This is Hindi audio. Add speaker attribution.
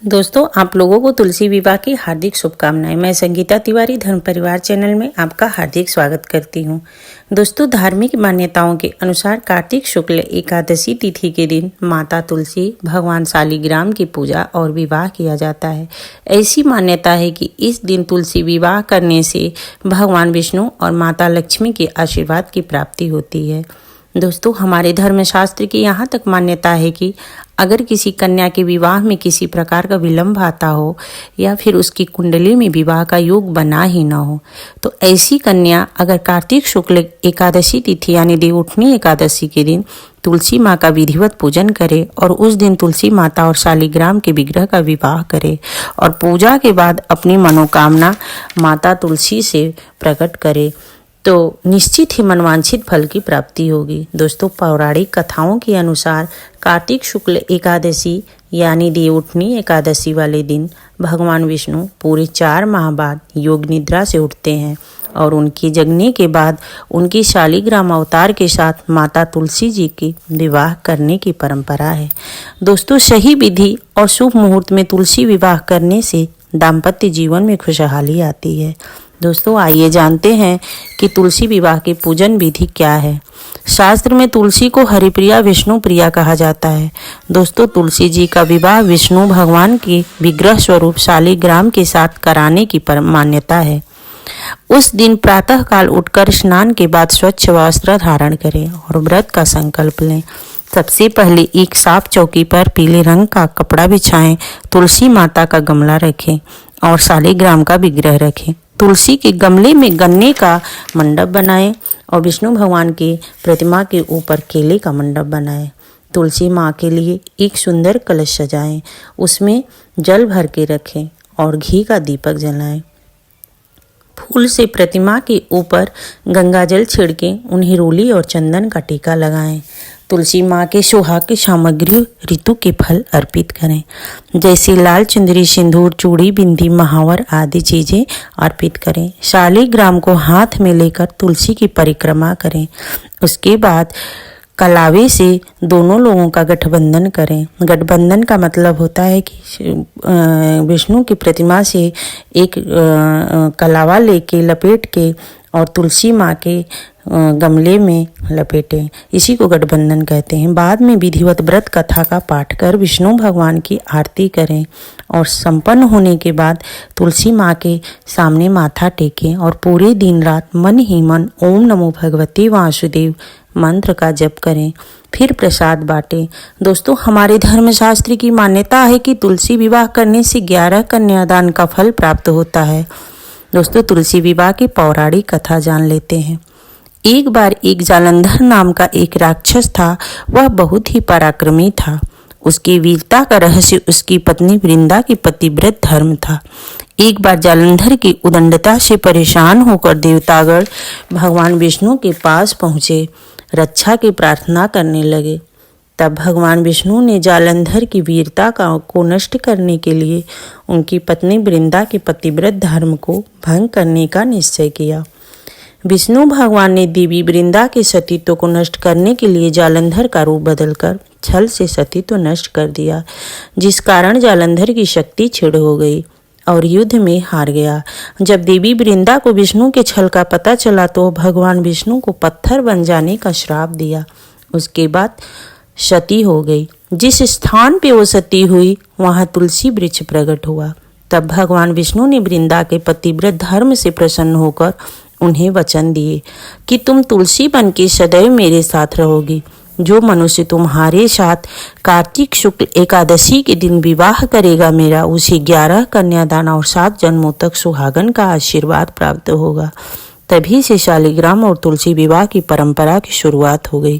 Speaker 1: दोस्तों, आप लोगों को तुलसी विवाह की हार्दिक शुभकामनाएं। मैं संगीता तिवारी धर्म परिवार चैनल में आपका हार्दिक स्वागत करती हूं। दोस्तों, धार्मिक मान्यताओं के अनुसार कार्तिक शुक्ल एकादशी तिथि के दिन माता तुलसी, भगवान शालिग्राम की पूजा और विवाह किया जाता है। ऐसी मान्यता है कि इस दिन तुलसी विवाह करने से भगवान विष्णु और माता लक्ष्मी के आशीर्वाद की प्राप्ति होती है। दोस्तों, हमारे धर्मशास्त्र की यहाँ तक मान्यता है कि अगर किसी कन्या के विवाह में किसी प्रकार का विलंब आता हो या फिर उसकी कुंडली में विवाह का योग बना ही न हो, तो ऐसी कन्या अगर कार्तिक शुक्ल एकादशी तिथि यानी देवउठनी एकादशी के दिन तुलसी माँ का विधिवत पूजन करे और उस दिन तुलसी माता और शालिग्राम के विग्रह का विवाह करे और पूजा के बाद अपनी मनोकामना माता तुलसी से प्रकट करे तो निश्चित ही मनवांछित फल की प्राप्ति होगी। दोस्तों, पौराणिक कथाओं के अनुसार कार्तिक शुक्ल एकादशी यानी देवउठनी एकादशी वाले दिन भगवान विष्णु पूरे 4 माह बाद योग निद्रा से उठते हैं और उनके जगने के बाद उनकी शालिग्राम अवतार के साथ माता तुलसी जी की विवाह करने की परंपरा है। दोस्तों, सही विधि और शुभ मुहूर्त में तुलसी विवाह करने से दाम्पत्य जीवन में खुशहाली आती है। दोस्तों, आइए जानते हैं कि तुलसी विवाह की पूजन विधि क्या है। शास्त्र में तुलसी को हरिप्रिया विष्णु प्रिया कहा जाता है। दोस्तों, तुलसी जी का विवाह विष्णु भगवान की विग्रह स्वरूप शालिग्राम के साथ कराने की मान्यता है। उस दिन प्रातः काल उठकर स्नान के बाद स्वच्छ वस्त्र धारण करें और व्रत का संकल्प लें। सबसे पहले एक साफ चौकी पर पीले रंग का कपड़ा बिछाएं, तुलसी माता का गमला रखें और शालिग्राम का विग्रह रखें। तुलसी के गमले में गन्ने का मंडप बनाएं और विष्णु भगवान की प्रतिमा के ऊपर केले का मंडप बनाएं। तुलसी माँ के लिए एक सुंदर कलश सजाएं, उसमें जल भर के रखें और घी का दीपक जलाएं। फूल से प्रतिमा के ऊपर गंगाजल छिड़कें, उन्हें रोली और चंदन का टीका लगाएं। तुलसी माँ के सुहाग की सामग्री ऋतु के फल अर्पित करें, जैसे लाल चुंदरी, सिंदूर, चूड़ी, बिंदी, महावर आदि चीजें अर्पित करें। शालिग्राम को हाथ में लेकर तुलसी की परिक्रमा करें। उसके बाद कलावे से दोनों लोगों का गठबंधन करें। गठबंधन का मतलब होता है कि विष्णु की प्रतिमा से एक कलावा लेके लपेट के और तुलसी माँ के गमले में लपेटें। इसी को गठबंधन कहते हैं। बाद में विधिवत व्रत कथा का पाठ कर विष्णु भगवान की आरती करें और संपन्न होने के बाद तुलसी माँ के सामने माथा टेकें और पूरे दिन रात मन ही मन ओम नमो भगवते वासुदेव मंत्र का जप करें। फिर प्रसाद बांटें। दोस्तों, हमारे धर्मशास्त्र की मान्यता है कि तुलसी विवाह करने से 11 कन्यादान का फल प्राप्त होता है। दोस्तों, तुलसी विवाह की पौराणिक कथा जान लेते हैं। एक बार एक जालंधर नाम का एक राक्षस था। वह बहुत ही पराक्रमी था। उसकी वीरता का रहस्य उसकी पत्नी वृंदा की पतिव्रत धर्म था। एक बार जालंधर की उदंडता से परेशान होकर देवतागण भगवान विष्णु के पास पहुँचे, रक्षा की प्रार्थना करने लगे। तब भगवान विष्णु ने जालंधर की वीरता को नष्ट करने के लिए उनकी पत्नी वृंदा के पतिव्रत धर्म को भंग करने का निश्चय किया। विष्णु भगवान ने देवी वृंदा के सतीत्व को नष्ट करने के लिए जालंधर का रूप बदलकर छल से सतीत्व नष्ट कर दिया, जिस कारण जालंधर की शक्ति क्षीण हो गई और युद्ध में हार गया। जब देवी वृंदा को विष्णु के छल का पता चला तो भगवान विष्णु को पत्थर बन जाने का श्राप दिया। उसके बाद सती हो गई। जिस स्थान पे वो सती हुई वहां तुलसी वृक्ष प्रकट हुआ। तब भगवान विष्णु ने वृंदा के पतिव्रत धर्म से प्रसन्न होकर उन्हें वचन दिए कि तुम तुलसी बन के सदैव मेरे साथ रहोगी। जो मनुष्य तुम्हारे साथ कार्तिक शुक्ल एकादशी के दिन विवाह करेगा मेरा, उसे 11 कन्यादान और 7 जन्मों तक सुहागन का आशीर्वाद प्राप्त होगा। तभी से शालिग्राम और तुलसी विवाह की परंपरा की शुरुआत हो गई।